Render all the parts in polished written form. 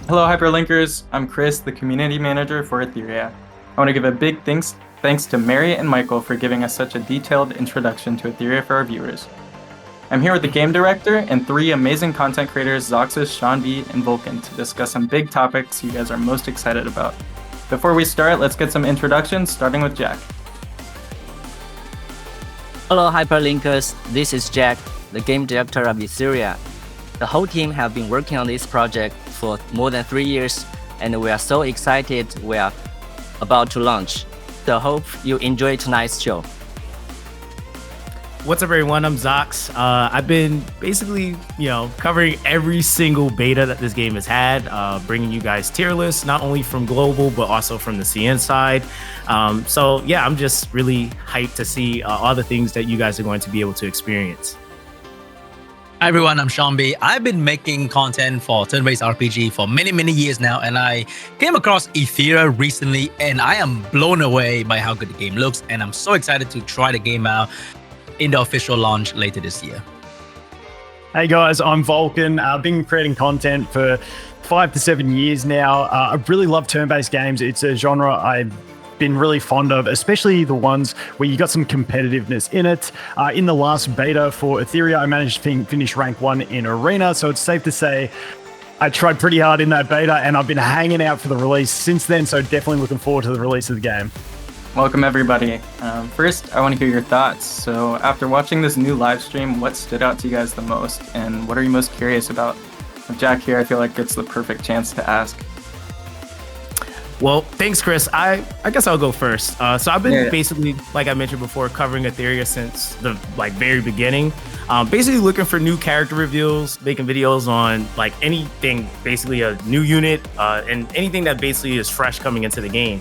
Hello, Hyperlinkers. I'm Chris, the community manager for Etheria. I want to give a big thanks to Mary and Michael for giving us such a detailed introduction to Etheria for our viewers. I'm here with the game director and three amazing content creators, Zoxus, Sean B, and Vulcan, to discuss some big topics you guys are most excited about. Before we start, let's get some introductions, starting with Jack. Hello, Hyperlinkers. This is Jack, the game director of Etheria. The whole team have been working on this project for more than 3 years, and we are so excited we are about to launch. So hope you enjoy tonight's show. What's up, everyone? I'm Zox. I've been basically, covering every single beta that this game has had, bringing you guys tier lists, not only from global, but also from the CN side. I'm just really hyped to see all the things that you guys are going to be able to experience. Hi everyone, I'm Sean B. I've been making content for turn-based RPG for many years now, and I came across Etheria recently, and I am blown away by how good the game looks, and I'm so excited to try the game out in the official launch later this year. Hey guys, I'm Vulcan. I've been creating content for 5 to 7 years now. I really love turn-based games. It's a genre I've been really fond of, especially the ones where you got some competitiveness in it. In the last beta for Etheria, I managed to finish rank 1 in Arena, so it's safe to say I tried pretty hard in that beta, and I've been hanging out for the release since then, so definitely looking forward to the release of the game. Welcome, everybody. First, I want to hear your thoughts. So after watching this new live stream, what stood out to you guys the most, and what are you most curious about? With Jack here, I feel like it's the perfect chance to ask. Well, thanks, Chris. I guess I'll go first. So I've been basically, like I mentioned before, covering Etheria since the very beginning. Basically looking for new character reveals, making videos on anything, basically a new unit, and anything that basically is fresh coming into the game.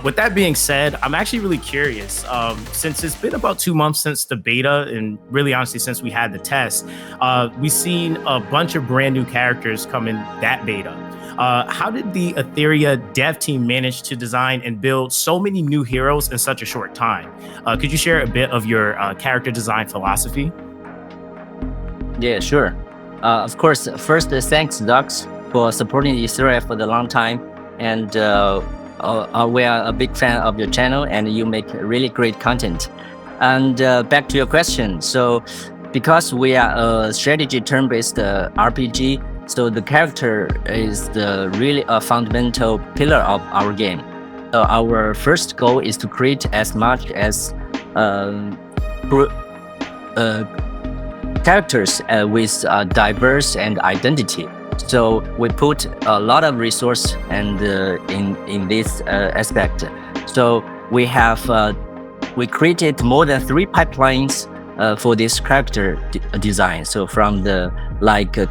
With that being said, I'm actually really curious. Since it's been about 2 months since the beta, and really honestly since we had the test, we've seen a bunch of brand new characters come in that beta. How did the Etheria dev team manage to design and build so many new heroes in such a short time? Could you share a bit of your character design philosophy? Yeah, sure. Of course, first, thanks, Docs, for supporting Etheria for the long time. And we are a big fan of your channel, and you make really great content. And back to your question. So because we are a strategy turn-based RPG, so the character is really a fundamental pillar of our game. So our first goal is to create as much as characters with diverse and identity. So we put a lot of resource and in this aspect. So we created more than 3 pipelines for this character design. So from the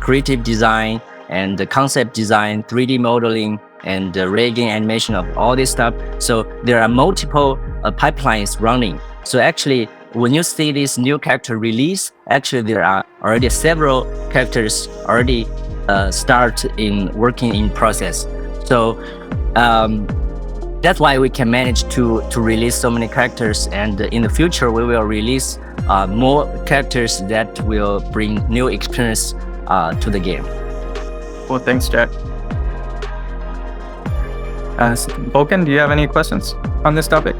creative design and the concept design, 3D modeling, and the rigging animation of all this stuff. So there are multiple pipelines running. So actually, when you see this new character release, actually there are already several characters already start in working in process. So that's why we can manage to release so many characters, and in the future we will release more characters that will bring new experience to the game. Well, thanks, Jack. Vulcan, do you have any questions on this topic?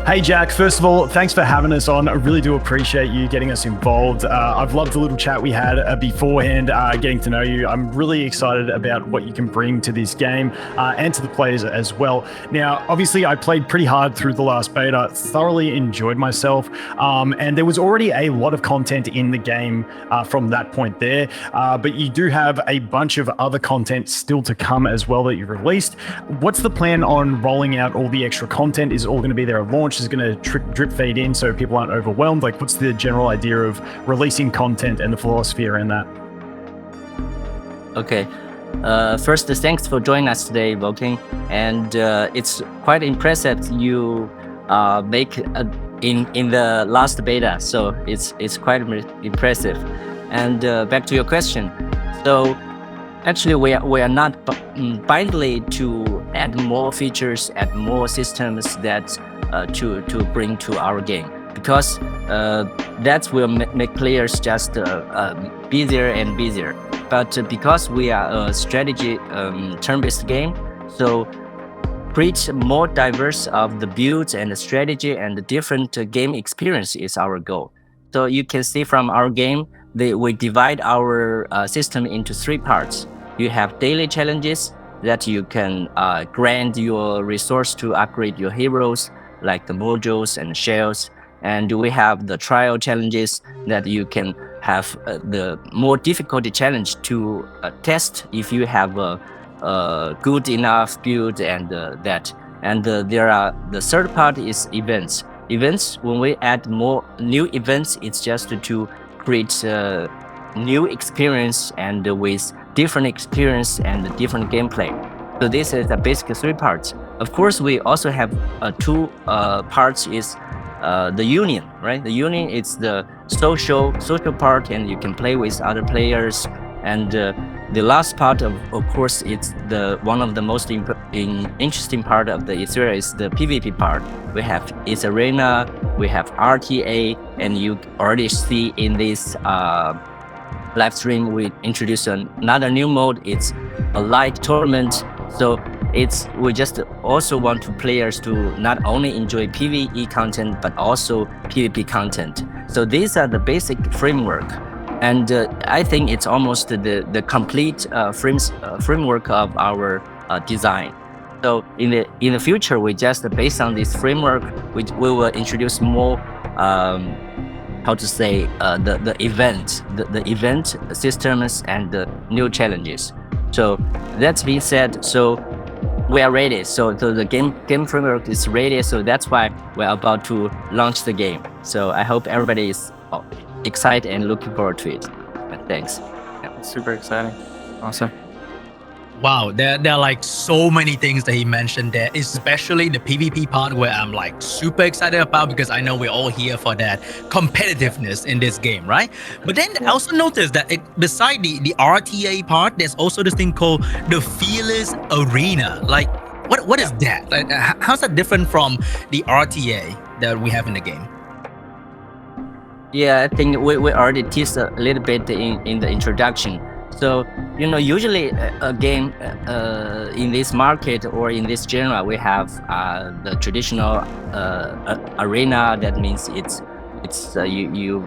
Hey Jack, first of all, thanks for having us on. I really do appreciate you getting us involved. I've loved the little chat we had beforehand, getting to know you. I'm really excited about what you can bring to this game and to the players as well. Now, obviously, I played pretty hard through the last beta, thoroughly enjoyed myself, and there was already a lot of content in the game from that point there, but you do have a bunch of other content still to come as well that you've released. What's the plan on rolling out all the extra content? Is it all going to be there at launch? Is it going to drip feed in so people aren't overwhelmed? What's the general idea of releasing content and the philosophy around that? Okay. First, thanks for joining us today, Vulcan. And it's quite impressive you make in the last beta. So it's quite impressive. And back to your question. So actually, we are not blindly to add more features, add more systems that to bring to our game, because that will make players just busier and busier. But because we are a strategy turn-based game, so create more diverse of the builds and the strategy and the different game experience is our goal. So you can see from our game, we divide our system into 3 parts. You have daily challenges that you can grant your resource to upgrade your heroes, like the modules and shells. And we have the trial challenges that you can have the more difficult challenge to test if you have a good enough build and that. And there are the third part is events. Events, when we add more new events, it's just to create new experience and with different experience and different gameplay. So this is the basic 3 parts. Of course, we also have 2 parts is the union, right? The union is the social part, and you can play with other players. And the last part, of course, it's one of the most interesting part of the Ethereum is the PvP part. We have its arena, we have RTA, and you already see in this live stream we introduced another new mode. It's a light tournament. So we just also want players to not only enjoy PvE content but also PvP content. So these are the basic framework, and I think it's almost the complete framework of our design. So in the future, we just based on this framework, we will introduce more the event systems and the new challenges. So that being said, so we are ready. So the game framework is ready. So that's why we're about to launch the game. So I hope everybody is excited and looking forward to it. Thanks. Yeah, super exciting. Awesome. Wow, there are like so many things that he mentioned there, especially the PvP part where I'm like super excited about, because I know we're all here for that competitiveness in this game, right? But then I also noticed that beside the RTA part, there's also this thing called the Fearless Arena. Like, what is that? Like, how's that different from the RTA that we have in the game? Yeah, I think we already teased a little bit in the introduction. So, usually a game in this market or in this genre, we have the traditional arena. That means it's you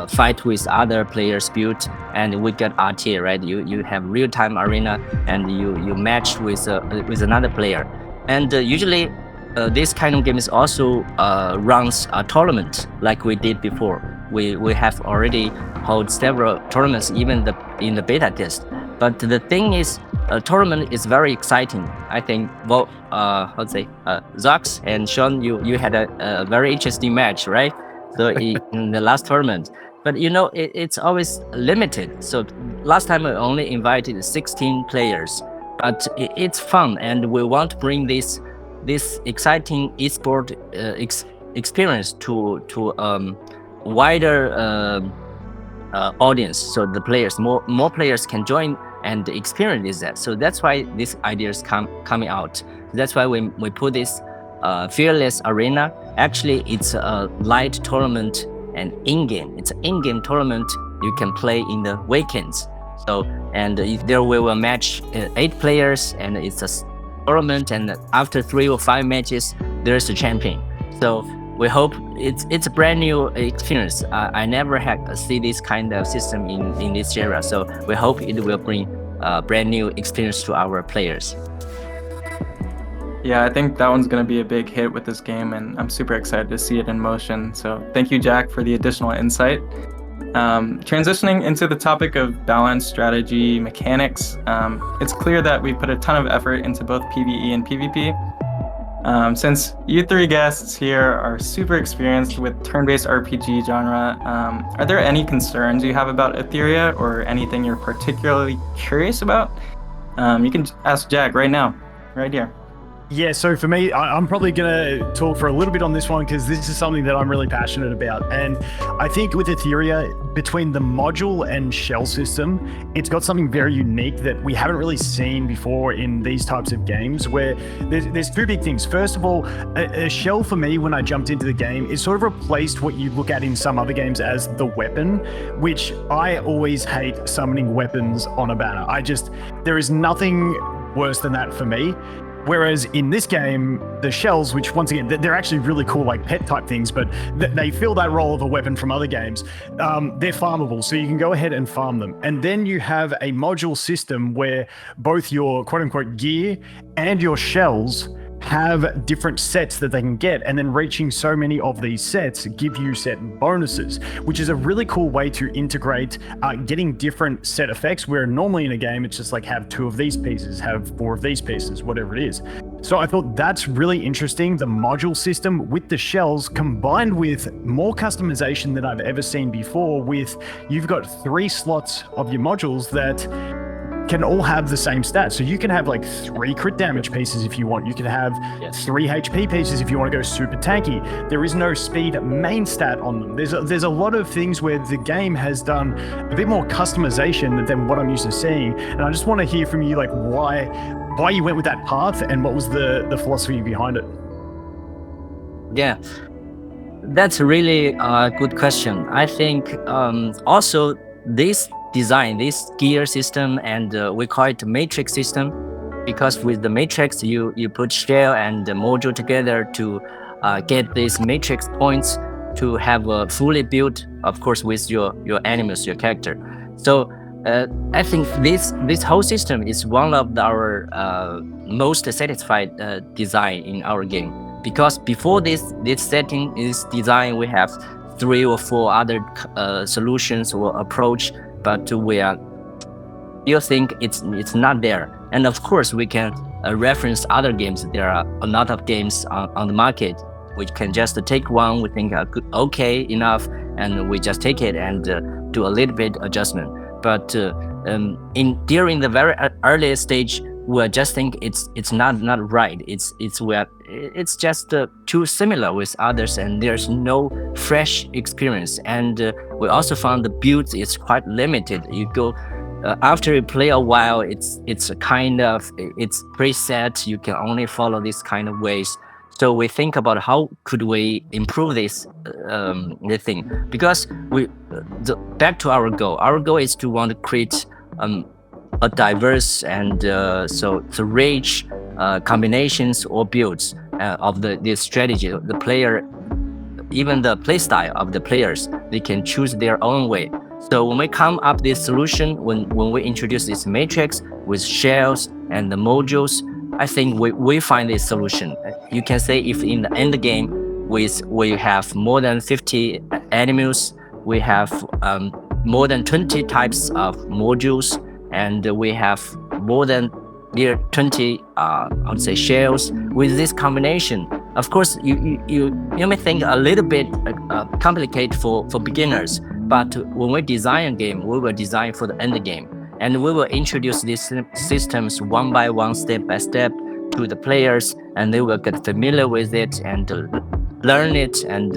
fight with other players' build, and we got RTA, right? You have real-time arena, and you match with another player. And usually this kind of games also runs a tournament like we did before. We have already held several tournaments, even in the beta test. But the thing is, a tournament is very exciting. I think, Zox and Sean, you had a very interesting match, right? So in the last tournament. But it's always limited. So last time we only invited 16 players. But it's fun, and we want to bring this exciting esport experience to wider audience, so the players, more players can join and experience that. So that's why these ideas coming out. That's why we put this Fearless Arena. Actually, it's a light tournament and in-game. It's an in-game tournament you can play in the weekends. So there we will match 8 players, and it's a tournament. And after 3 or 5 matches, there's a champion. So we hope it's a brand new experience. I never had see this kind of system in this genre. So we hope it will bring a brand new experience to our players. Yeah, I think that one's going to be a big hit with this game, and I'm super excited to see it in motion. So thank you, Jack, for the additional insight. Transitioning into the topic of balance, strategy, mechanics, it's clear that we put a ton of effort into both PvE and PvP. Since you 3 guests here are super experienced with turn-based RPG genre, are there any concerns you have about Etheria or anything you're particularly curious about? You can ask Jack right now, right here. Yeah, so for me, I'm probably going to talk for a little bit on this one because this is something that I'm really passionate about. And I think with Etheria, between the module and shell system, it's got something very unique that we haven't really seen before in these types of games, where there's two big things. First of all, a shell for me, when I jumped into the game, is sort of replaced what you look at in some other games as the weapon, which I always hate summoning weapons on a banner. There is nothing worse than that for me. Whereas in this game, the shells, which once again, they're actually really cool, like pet type things, but they fill that role of a weapon from other games. They're farmable, so you can go ahead and farm them. And then you have a module system where both your quote unquote gear and your shells have different sets that they can get, and then reaching so many of these sets give you set bonuses, which is a really cool way to integrate getting different set effects, where normally in a game it's just like have 2 of these pieces, have 4 of these pieces, whatever it is. So I thought that's really interesting, the module system with the shells combined with more customization than I've ever seen before, with you've got 3 slots of your modules that can all have the same stats. So you can have like 3 crit damage pieces if you want. You can have 3 HP pieces if you want to go super tanky. There is no speed main stat on them. There's a lot of things where the game has done a bit more customization than what I'm used to seeing. And I just want to hear from you, like why you went with that path and what was the philosophy behind it. Yeah, that's really a good question. I think also this gear system, and we call it matrix system, because with the matrix you put shell and the module together to get these matrix points to have a fully built, of course, with your animals, your character. So I think this whole system is one of our most satisfied design in our game, because before this setting, this design, we have 3 or 4 other solutions or approach, but we still think it's not there. And of course, we can reference other games. There are a lot of games on the market which can just take one we think are good, okay enough, and we just take it and do a little bit adjustment. But during the very early stage, we just think it's not right. It's just too similar with others, and there's no fresh experience. And we also found the builds is quite limited. You go after you play a while, it's preset. You can only follow this kind of ways. So we think about how could we improve this thing, because back to our goal. Our goal is to want to create a diverse and so rich combinations or builds of the strategy. The player, even the play style of the players, they can choose their own way. So when we come up with this solution, when we introduce this matrix with shells and the modules, I think we find this solution. You can say if in the end game we have more than 50 animals, we have more than 20 types of modules, and we have more than near 20 I would say shells. With this combination, of course you may think a little bit complicated for beginners, but when we design a game, we will design for the end game, and we will introduce these systems one by one, step by step to the players, and they will get familiar with it and learn it, and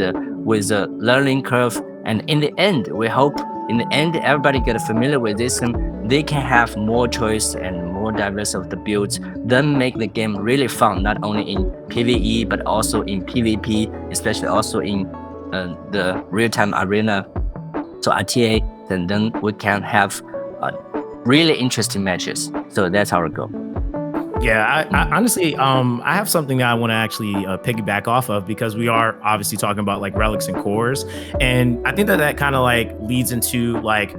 with a learning curve. And in the end, we hope in the end everybody get familiar with this, and they can have more choice and more diverse of the builds, then make the game really fun, not only in PvE but also in PvP, especially also in the real-time arena, so RTA. And then we can have really interesting matches. So that's our goal. Yeah, I honestly, I have something that I want to actually piggyback off of, because we are obviously talking about like relics and cores, and I think that kind of like leads into like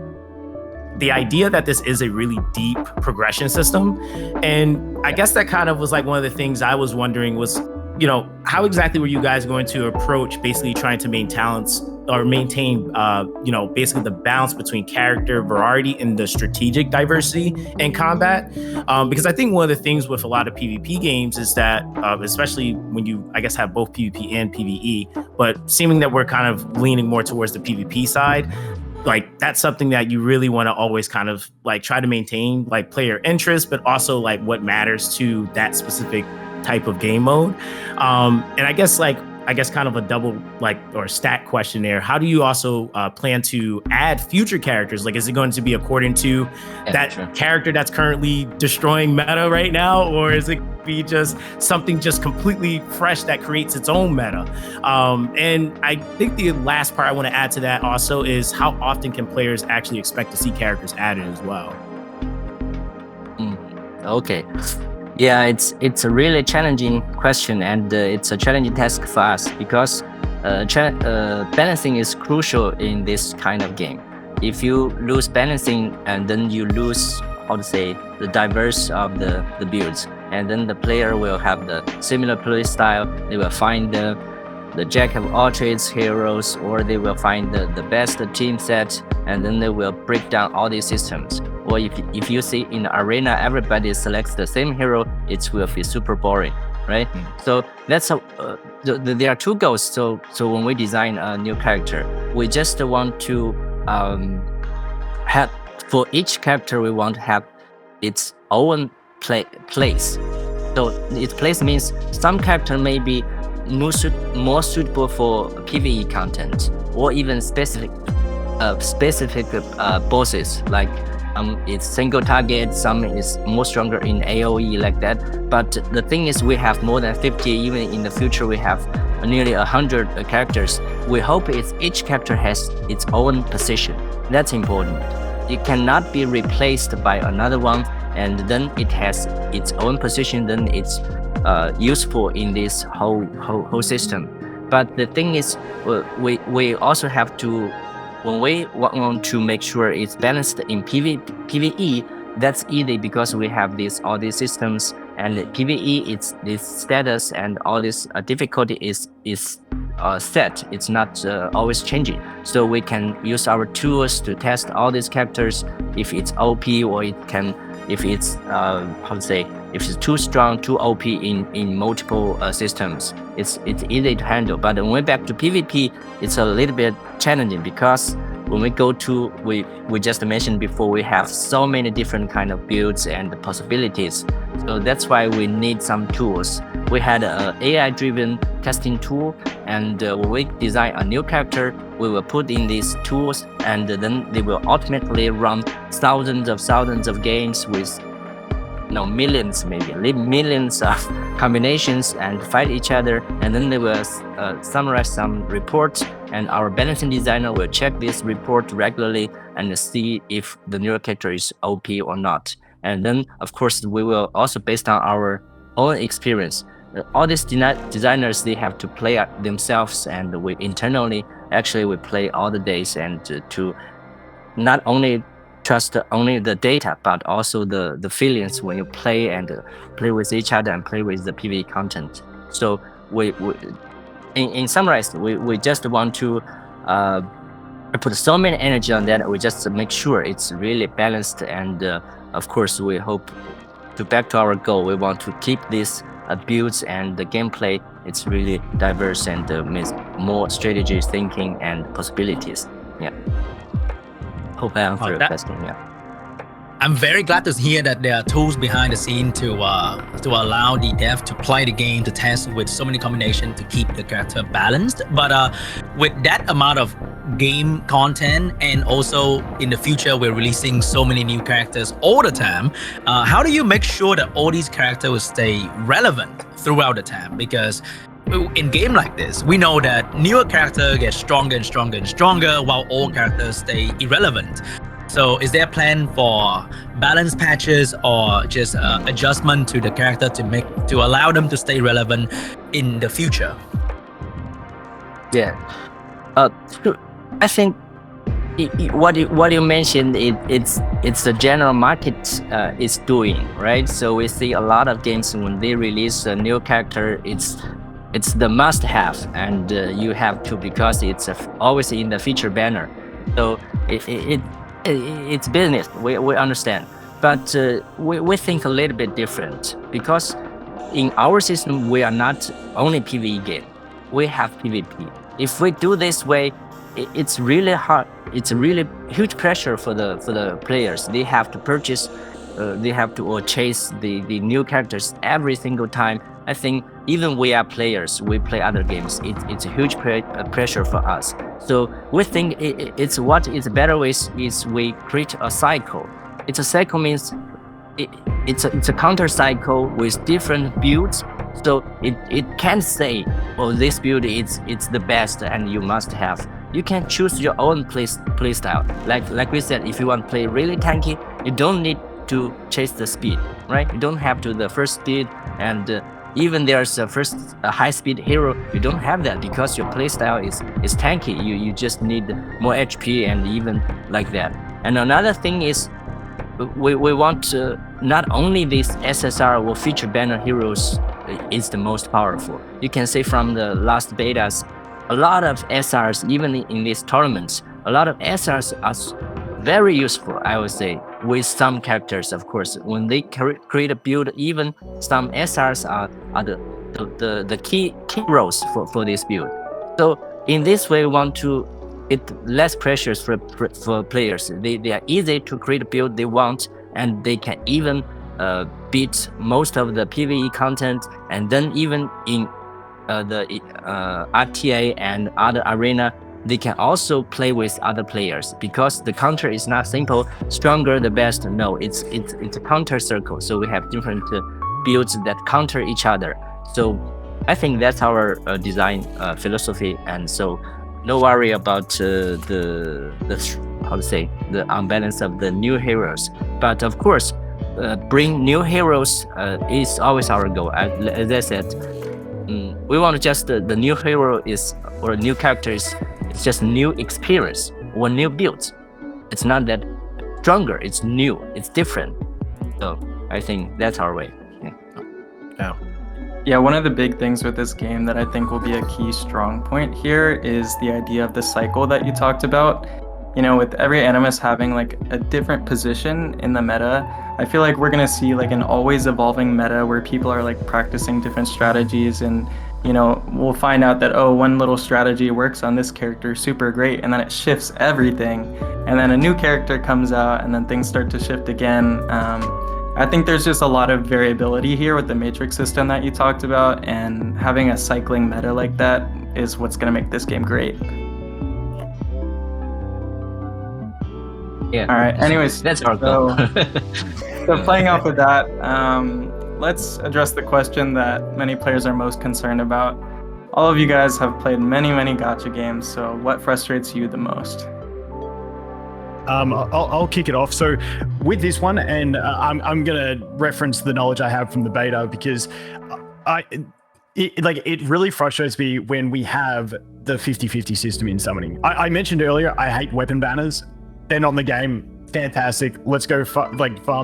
the idea that this is a really deep progression system. And I guess that kind of was like one of the things I was wondering was, you know, how exactly were you guys going to approach basically trying to maintain, you know, basically the balance between character variety and the strategic diversity in combat? Because I think one of the things with a lot of PvP games is that, especially when you, I guess, have both PvP and PvE, but seeming that we're kind of leaning more towards the PvP side, like that's something that you really want to always kind of like try to maintain like player interest, but also like what matters to that specific type of game mode. And I guess kind of a double or stat question there. How do you also plan to add future characters? Like, is it going to be according to character that's currently destroying meta right now, or is it be just something just completely fresh that creates its own meta? And I think the last part I want to add to that also is how often can players actually expect to see characters added as well? Okay. Yeah, it's a really challenging question, and it's a challenging task for us because balancing is crucial in this kind of game. If you lose balancing, and then you lose, the diverse of the builds, and then the player will have the similar play style. They will find the jack of all trades heroes, or they will find the best team set, and then they will break down all these systems. Or if you see in the arena, everybody selects the same hero, it will be super boring, right? So that's there are two goals. So when we design a new character, we just want to have, for each character, we want to have its own place. So its place means some character may be more suitable for PvE content, or even specific bosses, like it's single target, some is more stronger in AoE like that. But the thing is, we have more than 50, even in the future we have nearly 100 characters. We hope each character has its own position. That's important. It cannot be replaced by another one, and then it has its own position, then it's useful in this whole system. But the thing is, we also have to, when we want to make sure it's balanced in PvE, that's easy because we have all these systems, and PvE, it's this status and all this difficulty is set. It's not always changing. So we can use our tools to test all these characters, if it's OP, or if it's if it's too strong, too OP in multiple systems. It's easy to handle. But when we're back to PvP, it's a little bit challenging because when we go to, we just mentioned before, we have so many different kind of builds and possibilities. So that's why we need some tools. We had an AI-driven testing tool, and when we design a new character, we will put in these tools, and then they will automatically run thousands of games with millions of combinations and fight each other, and then they will summarize some reports, and our balancing designer will check this report regularly and see if the new character is OP or not. And then, of course, we will also, based on our own experience, all these designers, they have to play themselves, and we internally we play all the days, and to not only trust only the data, but also the feelings when you play and play with each other and play with the PvE content. So we in summarize, we just want to put so many energy on that. We just make sure it's really balanced, and of course we hope to back to our goal. We want to keep these builds and the gameplay. It's really diverse and with more strategy thinking and possibilities. Yeah. Hope I answered your question. Yeah. I'm very glad to hear that there are tools behind the scene to allow the dev to play the game, to test with so many combinations to keep the character balanced. But with that amount of game content, and also in the future we're releasing so many new characters all the time, how do you make sure that all these characters will stay relevant throughout the time? Because in game like this, we know that newer characters get stronger and stronger and stronger, while old characters stay irrelevant. So is there a plan for balance patches, or just adjustment to the character to allow them to stay relevant in the future? Yeah, I think what you mentioned, it's the general market is doing, right? So we see a lot of games when they release a new character, it's the must-have, and you have to, because it's always in the feature banner. So it's business. We understand, but we think a little bit different, because in our system we are not only PvE game. We have PvP. If we do this way, it's really hard. It's a really huge pressure for the players. They have to purchase chase the new characters every single time. I think even we are players, we play other games. It's a huge pressure for us. So we think it's what is better with is we create a cycle. It's a cycle means it's a counter cycle with different builds. So it can't say, oh, this build it's the best and you must have. You can choose your own play style. Like we said, if you want to play really tanky, you don't need to chase the speed, right? You don't have to the first speed, and even there's a high speed hero, you don't have that because your playstyle is tanky. You just need more HP and even like that. And another thing is we want not only this SSR or feature banner heroes is the most powerful. You can say from the last betas, a lot of SRs, even in these tournaments, a lot of SRs are very useful, I would say, with some characters, of course. When they create a build, even some SRs are the key roles for this build. So in this way, we want to get less pressures for players. They are easy to create a build they want, and they can even beat most of the PvE content, and then even in the RTA and other arena, they can also play with other players because the counter is not simple, stronger the best. No, it's a counter circle. So we have different builds that counter each other. So I think that's our design philosophy, and so no worry about the unbalance of the new heroes. But of course, bring new heroes is always our goal. As I said, we want just the new hero or new characters. It's just new experience or new builds. It's not that stronger. It's new. It's different. So I think that's our way. Yeah, one of the big things with this game that I think will be a key strong point here is the idea of the cycle that you talked about. You know, with every animus having like a different position in the meta, I feel like we're gonna see like an always evolving meta where people are like practicing different strategies, and you know, we'll find out that, oh, one little strategy works on this character super great, and then it shifts everything, and then a new character comes out and then things start to shift again. I think there's just a lot of variability here with the matrix system that you talked about, and having a cycling meta like that is what's going to make this game great. Yeah. All right. Anyways, that's our goal. So playing off of that, let's address the question that many players are most concerned about. All of you guys have played many gacha games, so what frustrates you the most? I'll kick it off. So with this one, and I'm going to reference the knowledge I have from the beta, because it really frustrates me when we have the 50-50 system in summoning. I mentioned earlier, I hate weapon banners. They're not in the game. Fantastic. Let's go farm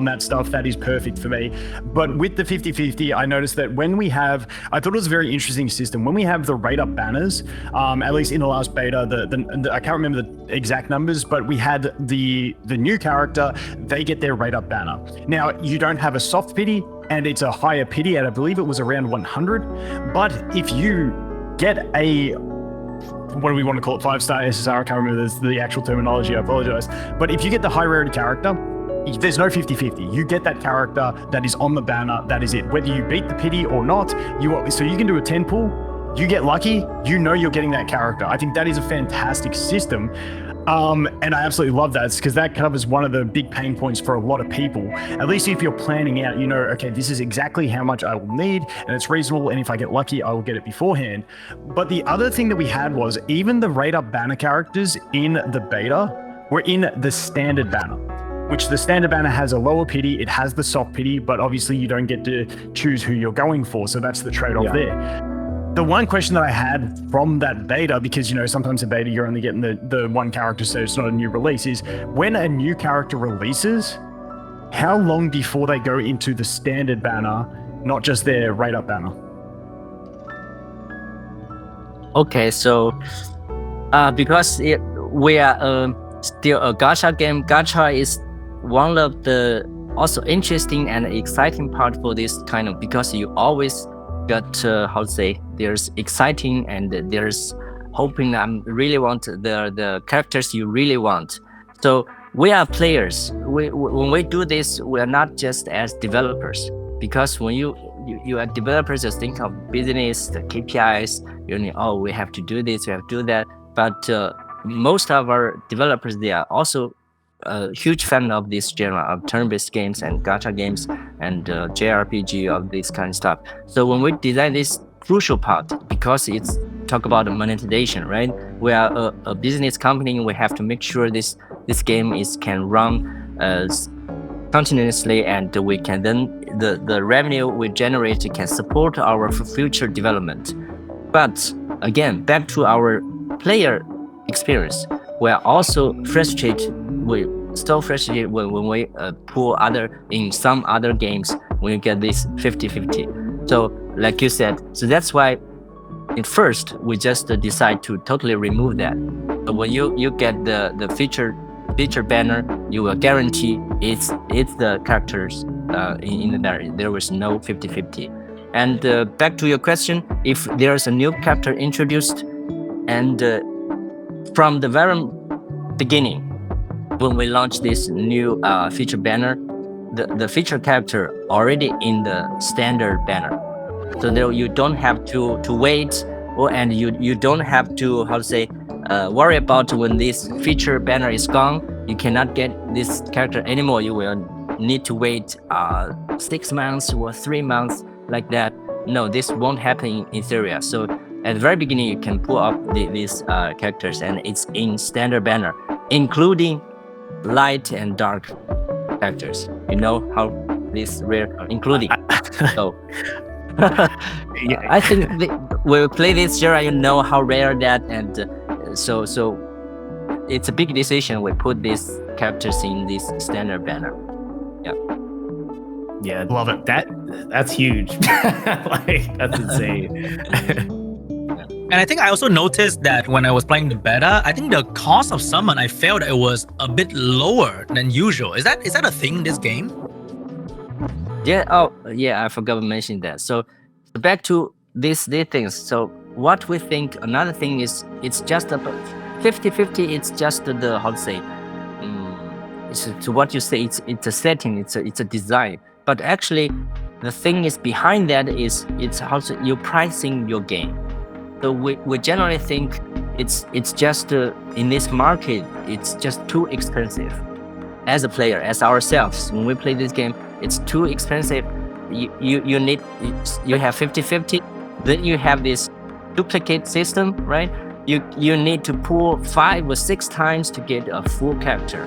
that stuff. That is perfect for me. But with the 50-50, I noticed that when we have, I thought it was a very interesting system. When we have the rate up banners, at least in the last beta, I can't remember the exact numbers, but we had the new character, they get their rate up banner. Now, you don't have a soft pity, and it's a higher pity, and I believe it was around 100. But if you get a, what do we want to call it, 5-star SSR, I can't remember the actual terminology, I apologize. But if you get the high rarity character, there's no 50-50. You get that character that is on the banner, that is it. Whether you beat the pity or not, so you can do a 10 pull, you get lucky, you know you're getting that character. I think that is a fantastic system. And I absolutely love that, because that covers one of the big pain points for a lot of people. At least if you're planning out, you know, okay, this is exactly how much I will need, and it's reasonable, and if I get lucky, I will get it beforehand. But the other thing that we had was even the rate up banner characters in the beta were in the standard banner, which the standard banner has a lower pity, it has the soft pity, but obviously you don't get to choose who you're going for, so that's the trade-off there. The one question that I had from that beta, because, you know, sometimes in beta you're only getting the one character, so it's not a new release, is when a new character releases, how long before they go into the standard banner, not just their rate up banner? Okay, so because we are still a gacha game, gacha is one of the also interesting and exciting part for this kind of, because you always got there's exciting and there's hoping really want the characters you really want. So we are players. When we do this, we are not just as developers, because when you are developers, just think of business, the KPIs. We have to do this, we have to do that. But most of our developers, they are also a huge fan of this genre of turn-based games and gacha games and JRPG, of this kind of stuff. So when we design this crucial part, because it's talk about monetization, right? We are a business company. We have to make sure this game can run continuously, and we can then the revenue we generate can support our future development. But again, back to our player experience, we are also frustrated. We still frustrated when we pull in some other games when you get this 50-50. So like you said, so that's why at first we just decide to totally remove that. But when you get the feature banner, you will guarantee it's the characters in the banner. There was no 50-50. And back to your question, if there's a new character introduced, and from the very beginning, when we launched this new feature banner, the feature character already in the standard banner. So there you don't have to wait, and you don't have to worry about when this feature banner is gone. You cannot get this character anymore. You will need to wait 6 months or 3 months like that. No, this won't happen in Ethereum. So at the very beginning, you can pull up these characters, and it's in standard banner, including light and dark characters. You know how this rare, including. So I think when we play this genre, you know how rare that, and so it's a big decision. We put these characters in this standard banner. Yeah, love it. That's huge. Like, that's insane. And I think I also noticed that when I was playing the beta, I think the cost of summon, I felt it was a bit lower than usual. Is that a thing in this game? Yeah. Oh, yeah. I forgot to mention that. So back to these things. So what we think, another thing is, it's just about 50-50. It's just it's what you say. It's a setting. It's a design. But actually, the thing is behind that is it's also you're pricing your game. So we generally think it's just in this market, it's just too expensive. As a player, as ourselves, when we play this game, it's too expensive. You have 50-50, then you have this duplicate system, right? You need to pull 5 or 6 times to get a full character.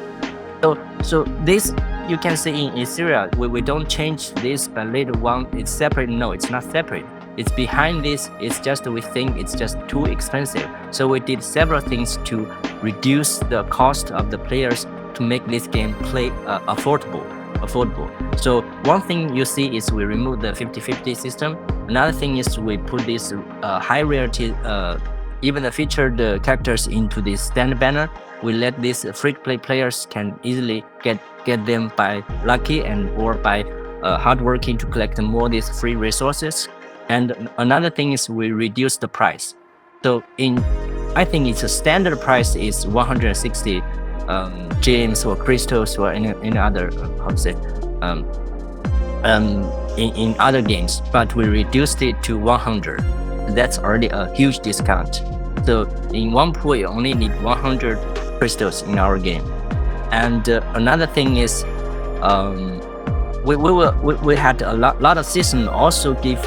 So this you can see in Ethereum, we don't change this, but later one it's separate. No, it's not separate. It's behind this. It's just we think it's just too expensive. So we did several things to reduce the cost of the players to make this game play affordable. So one thing you see is we remove the 50-50 system. Another thing is we put this high rarity, even the featured characters into this standard banner. We let these free-to-play players can easily get them by lucky or by hard working to collect more these free resources. And another thing is we reduce the price. So I think it's a standard price is 160 gems or crystals or any other in other games, but we reduced it to 100. That's already a huge discount. So in one pool, you only need 100 crystals in our game. And another thing is, we had a lot of season also give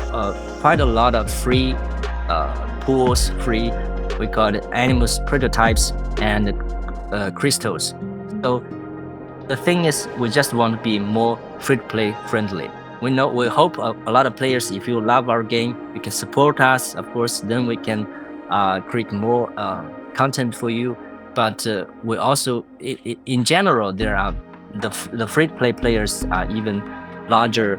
quite a lot of free pools, we call it animals prototypes and crystals. So the thing is, we just want to be more free-to-play friendly. We hope a lot of players, if you love our game, you can support us. Of course, then we can create more content for you. But we also, in general, there are the free-to-play players are even larger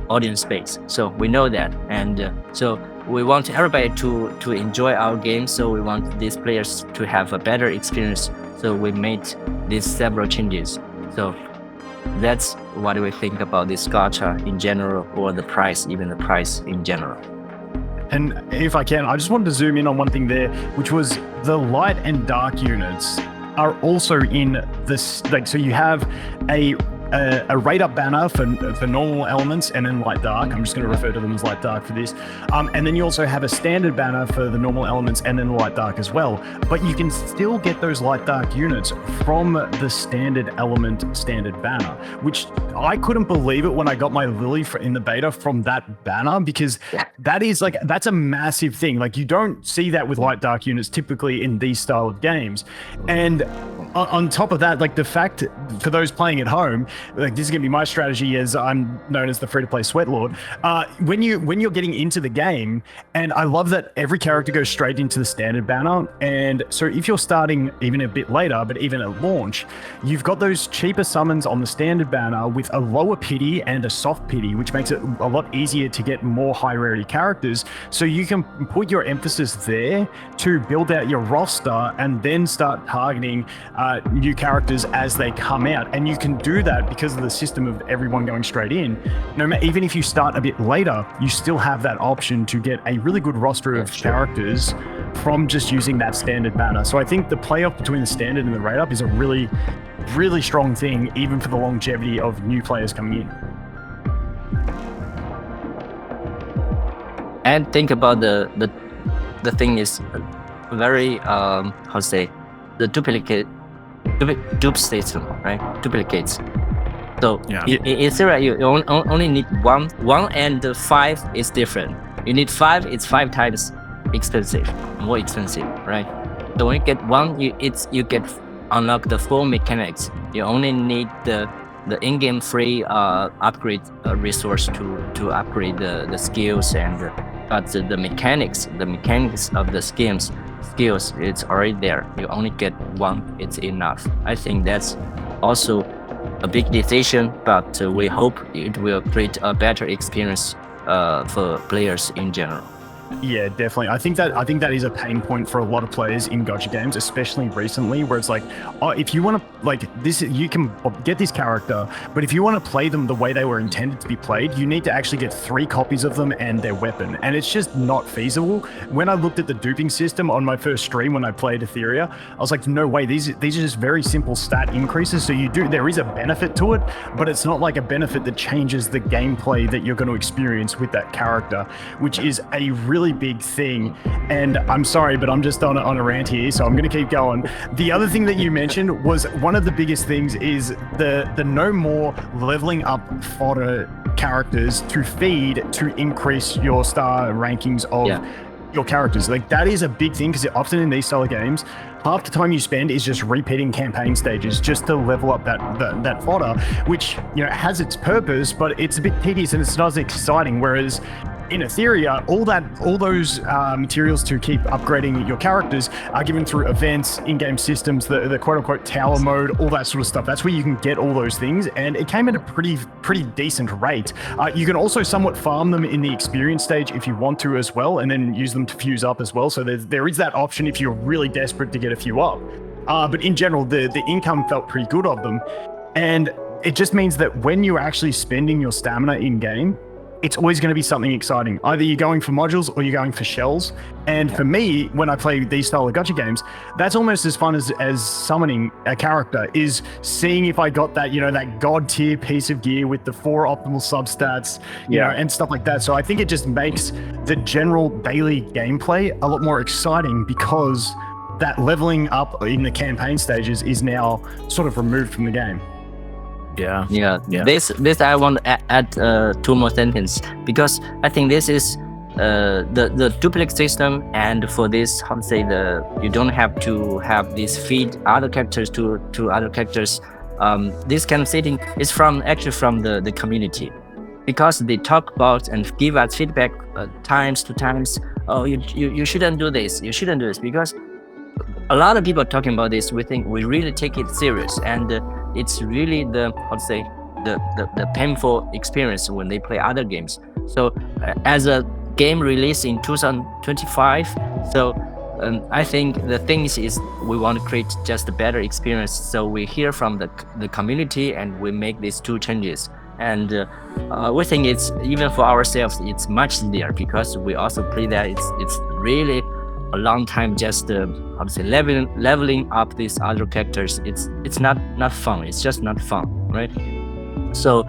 audience base. So we know that, and so we want everybody to enjoy our game. So we want these players to have a better experience. So we made these several changes. So that's what we think about this gacha in general, or the price in general. And if I can, I just wanted to zoom in on one thing there, which was the light and dark units. are also in this. Like, so you have a rate up banner for normal elements and then light dark. I'm just going to refer to them as light dark for this. And then you also have a standard banner for the normal elements and then light dark as well. But you can still get those light dark units from the standard element standard banner, which I couldn't believe it when I got my Lily in the beta from that banner, because that's a massive thing. Like, you don't see that with light dark units typically in these style of games. And on top of that, like, the fact for those playing at home, like, this is going to be my strategy as I'm known as the free-to-play sweatlord. When you're getting into the game, and I love that every character goes straight into the standard banner. And so if you're starting even a bit later, but even at launch, you've got those cheaper summons on the standard banner with a lower pity and a soft pity, which makes it a lot easier to get more high rarity characters. So you can put your emphasis there to build out your roster and then start targeting new characters as they come out. And you can do that because of the system of everyone going straight in. Even if you start a bit later, you still have that option to get a really good roster of characters from just using that standard banner. So I think the playoff between the standard and the rate up is a really, really strong thing, even for the longevity of new players coming in. And think about the thing is very the dupe system, right? Duplicates. So in theory, you only need one, and 5 is different. You need 5, it's 5 times more expensive, right? So when you get 1, you get unlock the full mechanics. You only need the in-game free upgrade resource to upgrade the skills, and but the mechanics of the skills, it's already there. You only get 1, it's enough. I think that's also a big decision, but we hope it will create a better experience for players in general. Yeah, definitely. I think that is a pain point for a lot of players in gacha games, especially recently, where it's like, oh, if you want to, like, this, you can get this character, but if you want to play them the way they were intended to be played, you need to actually get 3 copies of them and their weapon, and it's just not feasible. When I looked at the duping system on my first stream when I played Etheria, I was like, no way, these are just very simple stat increases. So there is a benefit to it, but it's not like a benefit that changes the gameplay that you're going to experience with that character, which is a really big thing. And I'm sorry, but I'm just on a rant here, so I'm going to keep going. The other thing that you mentioned was one of the biggest things is the no more leveling up fodder characters to feed to increase your star rankings of your characters. Like, that is a big thing, because often in these style of games, half the time you spend is just repeating campaign stages just to level up that fodder, which, you know, has its purpose, but it's a bit tedious and it's not as exciting. Whereas in Etheria, all those materials to keep upgrading your characters are given through events, in-game systems, the quote-unquote tower mode, all that sort of stuff. That's where you can get all those things, and it came at a pretty decent rate. You can also somewhat farm them in the experience stage if you want to as well, and then use them to fuse up as well. So there is that option if you're really desperate to get a few up. But in general, the income felt pretty good of them, and it just means that when you're actually spending your stamina in-game, it's always going to be something exciting. Either you're going for modules or you're going for shells. And for me, when I play these style of gacha games, that's almost as fun as summoning a character, is seeing if I got that, you know, that god tier piece of gear with the 4 optimal substats, you know, and stuff like that. So I think it just makes the general daily gameplay a lot more exciting, because that leveling up in the campaign stages is now sort of removed from the game. Yeah. This I want to add 2 more sentences, because I think this is the duplicate system, and for this, how to say, you don't have to have this feed other characters to other characters. This kind of setting is from the community, because they talk about and give us feedback times to times. Oh, you shouldn't do this. You shouldn't do this, because a lot of people are talking about this. We think we really take it serious, and it's really the painful experience when they play other games. So as a game release in 2025, so I think the thing is we want to create just a better experience. So we hear from the community, and we make these 2 changes. And we think it's, even for ourselves, it's much easier, because we also play that it's really a long time just obviously leveling up these other characters. It's not fun. It's just not fun, right? So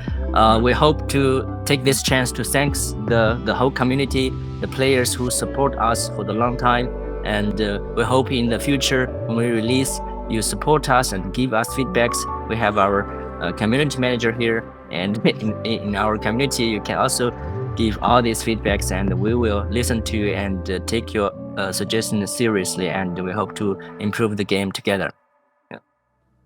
we hope to take this chance to thank the whole community, the players who support us for the long time, and we hope in the future when we release, you support us and give us feedbacks. We have our community manager here, and in our community you can also give all these feedbacks, and we will listen to you and take your suggestions seriously, and we hope to improve the game together.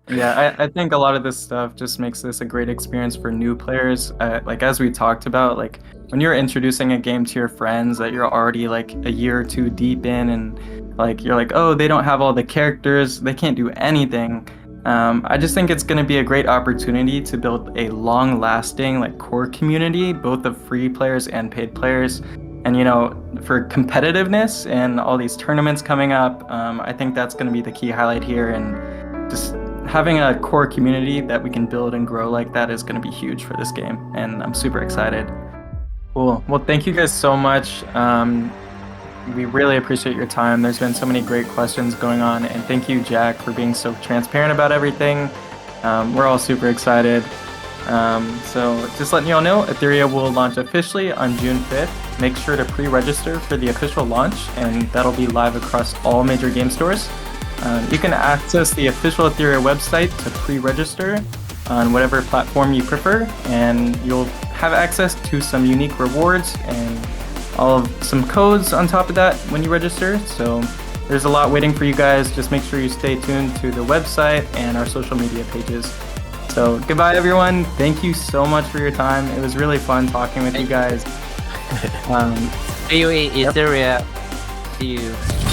Yeah, I think a lot of this stuff just makes this a great experience for new players. Like as we talked about, like when you're introducing a game to your friends that you're already like a year or two deep in, and like you're like, oh, they don't have all the characters, they can't do anything. I just think it's going to be a great opportunity to build a long-lasting like core community, both of free players and paid players. And for competitiveness and all these tournaments coming up, I think that's going to be the key highlight here. And just having a core community that we can build and grow like that is going to be huge for this game, and I'm super excited. Cool. Well, thank you guys so much. We really appreciate your time. There's been so many great questions going on, and thank you, Jack, for being so transparent about everything. We're all super excited. So just letting you all know, Etheria will launch officially on June 5th. Make sure to pre-register for the official launch, and that'll be live across all major game stores. You can access the official Etheria website to pre-register on whatever platform you prefer, and you'll have access to some unique rewards and some codes on top of that when you register. So there's a lot waiting for you guys. Just make sure you stay tuned to the website and our social media pages. So goodbye, everyone. Thank you so much for your time. It was really fun talking with you guys. See you in Etheria. See you.